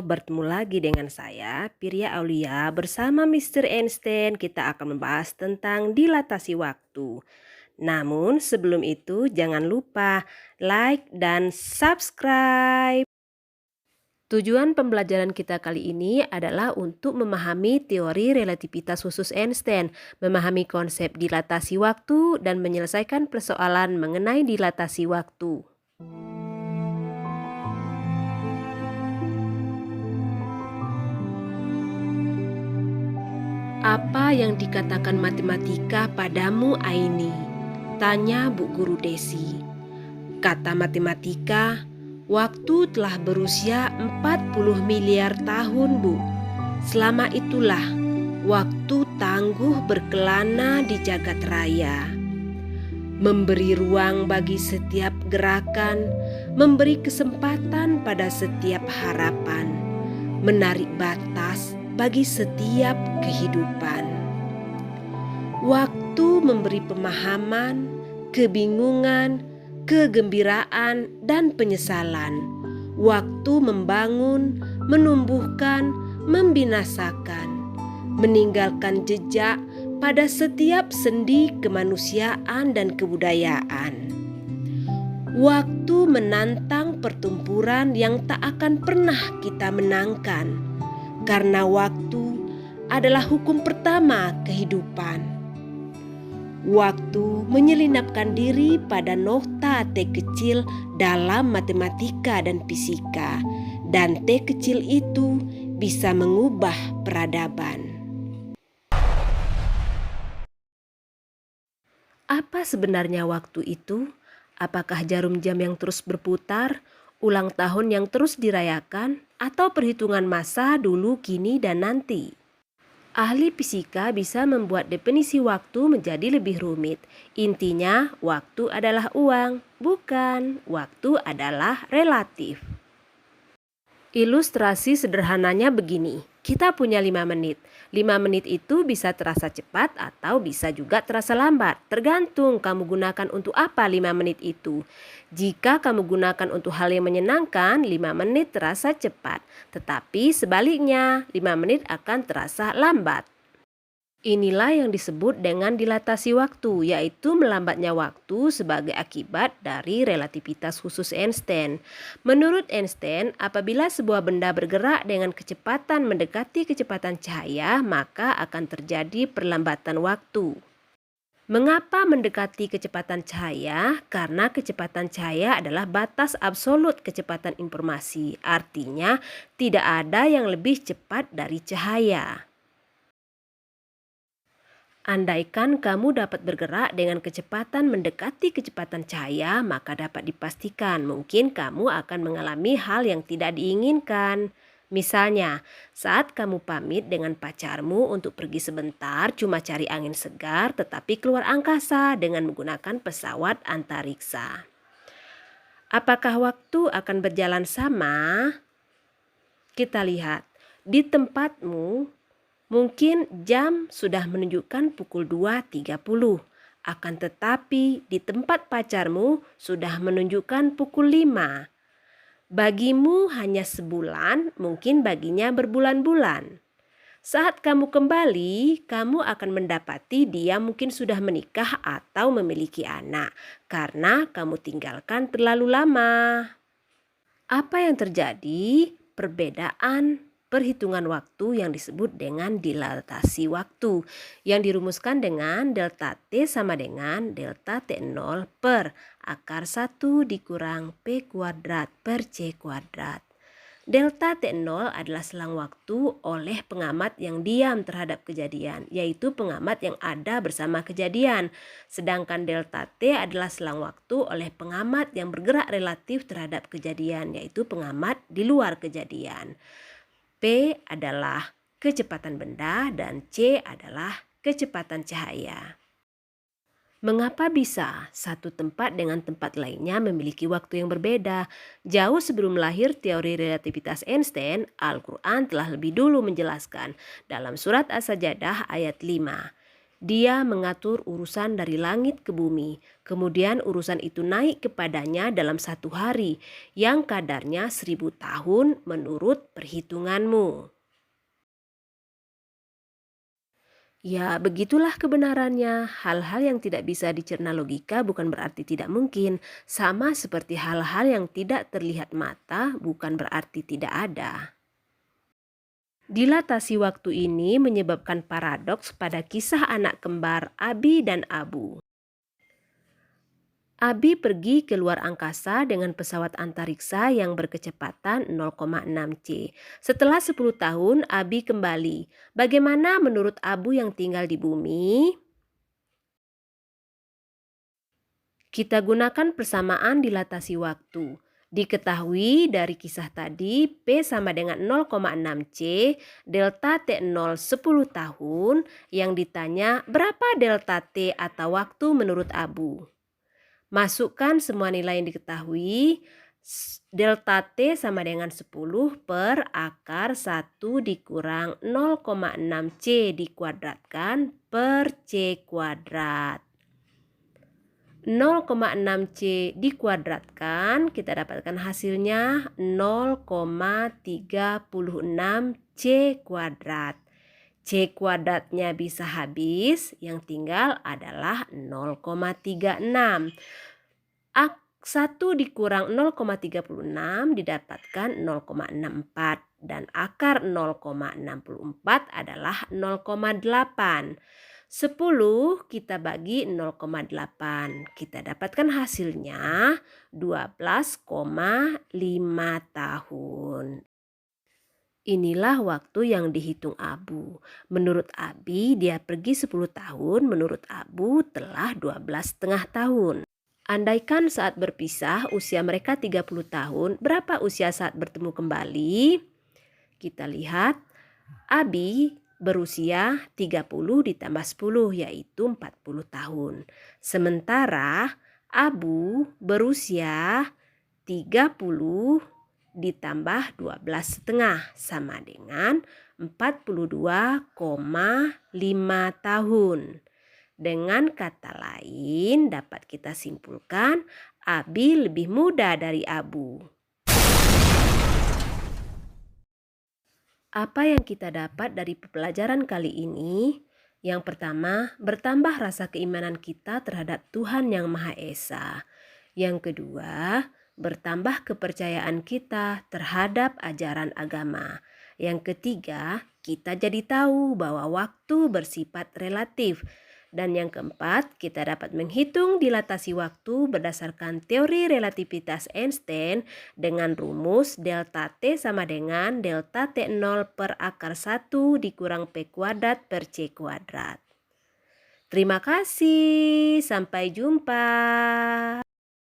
bertemu lagi dengan saya, Pirya Aulia, bersama Mr. Einstein. Kita akan membahas tentang dilatasi waktu. Namun sebelum itu jangan lupa like dan subscribe. Tujuan pembelajaran kita kali ini adalah untuk memahami teori relativitas khusus Einstein, memahami konsep dilatasi waktu, dan menyelesaikan persoalan mengenai dilatasi waktu. Apa yang dikatakan matematika padamu, Aini? Tanya Bu Guru Desi. Kata matematika, waktu telah berusia 40 miliar tahun, Bu. Selama itulah waktu tangguh berkelana di jagat raya, memberi ruang bagi setiap gerakan, memberi kesempatan pada setiap harapan, menarik batas bagi setiap kehidupan. Waktu memberi pemahaman, kebingungan, kegembiraan, dan penyesalan. Waktu membangun, menumbuhkan, membinasakan, meninggalkan jejak pada setiap sendi kemanusiaan dan kebudayaan. Waktu menantang pertempuran yang tak akan pernah kita menangkan, karena waktu adalah hukum pertama kehidupan. Waktu menyelinapkan diri pada nokta T kecil dalam matematika dan fisika, dan T kecil itu bisa mengubah peradaban. Apa sebenarnya waktu itu? Apakah jarum jam yang terus berputar, ulang tahun yang terus dirayakan, atau perhitungan masa dulu, kini, dan nanti? Ahli fisika bisa membuat definisi waktu menjadi lebih rumit. Intinya, waktu adalah uang, bukan. Waktu adalah relatif. Ilustrasi sederhananya begini. Kita punya 5 menit. 5 menit itu bisa terasa cepat atau bisa juga terasa lambat. Tergantung kamu gunakan untuk apa 5 menit itu. Jika kamu gunakan untuk hal yang menyenangkan, 5 menit terasa cepat. Tetapi sebaliknya, 5 menit akan terasa lambat. Inilah yang disebut dengan dilatasi waktu, yaitu melambatnya waktu sebagai akibat dari relativitas khusus Einstein. Menurut Einstein, apabila sebuah benda bergerak dengan kecepatan mendekati kecepatan cahaya, maka akan terjadi perlambatan waktu. Mengapa mendekati kecepatan cahaya? Karena kecepatan cahaya adalah batas absolut kecepatan informasi. Artinya, tidak ada yang lebih cepat dari cahaya. Andaikan kamu dapat bergerak dengan kecepatan mendekati kecepatan cahaya, maka dapat dipastikan mungkin kamu akan mengalami hal yang tidak diinginkan. Misalnya, saat kamu pamit dengan pacarmu untuk pergi sebentar cuma cari angin segar, tetapi keluar angkasa dengan menggunakan pesawat antariksa. Apakah waktu akan berjalan sama? Kita lihat, di tempatmu mungkin jam sudah menunjukkan pukul 2.30, akan tetapi di tempat pacarmu sudah menunjukkan pukul 5. Bagimu hanya sebulan, mungkin baginya berbulan-bulan. Saat kamu kembali, kamu akan mendapati dia mungkin sudah menikah atau memiliki anak, karena kamu tinggalkan terlalu lama. Apa yang terjadi? Perbedaan perhitungan waktu yang disebut dengan dilatasi waktu, yang dirumuskan dengan delta T sama dengan delta T0 per akar 1 dikurang P kuadrat per C kuadrat. Delta T0 adalah selang waktu oleh pengamat yang diam terhadap kejadian, yaitu pengamat yang ada bersama kejadian. Sedangkan delta T adalah selang waktu oleh pengamat yang bergerak relatif terhadap kejadian, yaitu pengamat di luar kejadian. P adalah kecepatan benda dan C adalah kecepatan cahaya. Mengapa bisa satu tempat dengan tempat lainnya memiliki waktu yang berbeda? Jauh sebelum lahir teori relativitas Einstein, Al-Quran telah lebih dulu menjelaskan dalam surat As-Sajadah ayat 5. Dia mengatur urusan dari langit ke bumi. Kemudian urusan itu naik kepadanya dalam 1 hari, yang kadarnya 1000 tahun menurut perhitunganmu. Ya, begitulah kebenarannya. Hal-hal yang tidak bisa dicerna logika bukan berarti tidak mungkin. Sama seperti hal-hal yang tidak terlihat mata bukan berarti tidak ada. Dilatasi waktu ini menyebabkan paradoks pada kisah anak kembar Abi dan Abu. Abi pergi ke luar angkasa dengan pesawat antariksa yang berkecepatan 0,6 C. Setelah 10 tahun, Abi kembali. Bagaimana menurut Abu yang tinggal di bumi? Kita gunakan persamaan dilatasi waktu. Diketahui dari kisah tadi, P sama dengan 0,6 C, delta T0 10 tahun, yang ditanya berapa delta T atau waktu menurut Abu. Masukkan semua nilai yang diketahui. Delta T sama dengan 10 per akar 1 dikurang 0,6 C dikuadratkan per C kuadrat. 0,6 C dikuadratkan, kita dapatkan hasilnya 0,36 C kuadrat. C kuadratnya bisa habis, yang tinggal adalah 0,36. 1 dikurang 0,36 didapatkan 0,64 dan akar 0,64 adalah 0,8. 10 kita bagi 0,8. Kita dapatkan hasilnya 12,5 tahun. Inilah waktu yang dihitung Abu. Menurut Abi dia pergi 10 tahun, menurut Abu telah 12,5 tahun. Andaikan saat berpisah usia mereka 30 tahun, berapa usia saat bertemu kembali? Kita lihat, Abi berusia 30 ditambah 10 yaitu 40 tahun. Sementara Abu berusia 30 ditambah 12,5 sama dengan 42,5 tahun. Dengan kata lain dapat kita simpulkan Abi lebih muda dari Abu. Apa yang kita dapat dari pelajaran kali ini? Yang pertama, bertambah rasa keimanan kita terhadap Tuhan Yang Maha Esa. Yang kedua, bertambah kepercayaan kita terhadap ajaran agama. Yang ketiga, kita jadi tahu bahwa waktu bersifat relatif. Dan yang keempat, kita dapat menghitung dilatasi waktu berdasarkan teori relativitas Einstein dengan rumus delta T sama dengan delta T0 per akar 1 dikurang P kuadrat per C kuadrat. Terima kasih, sampai jumpa.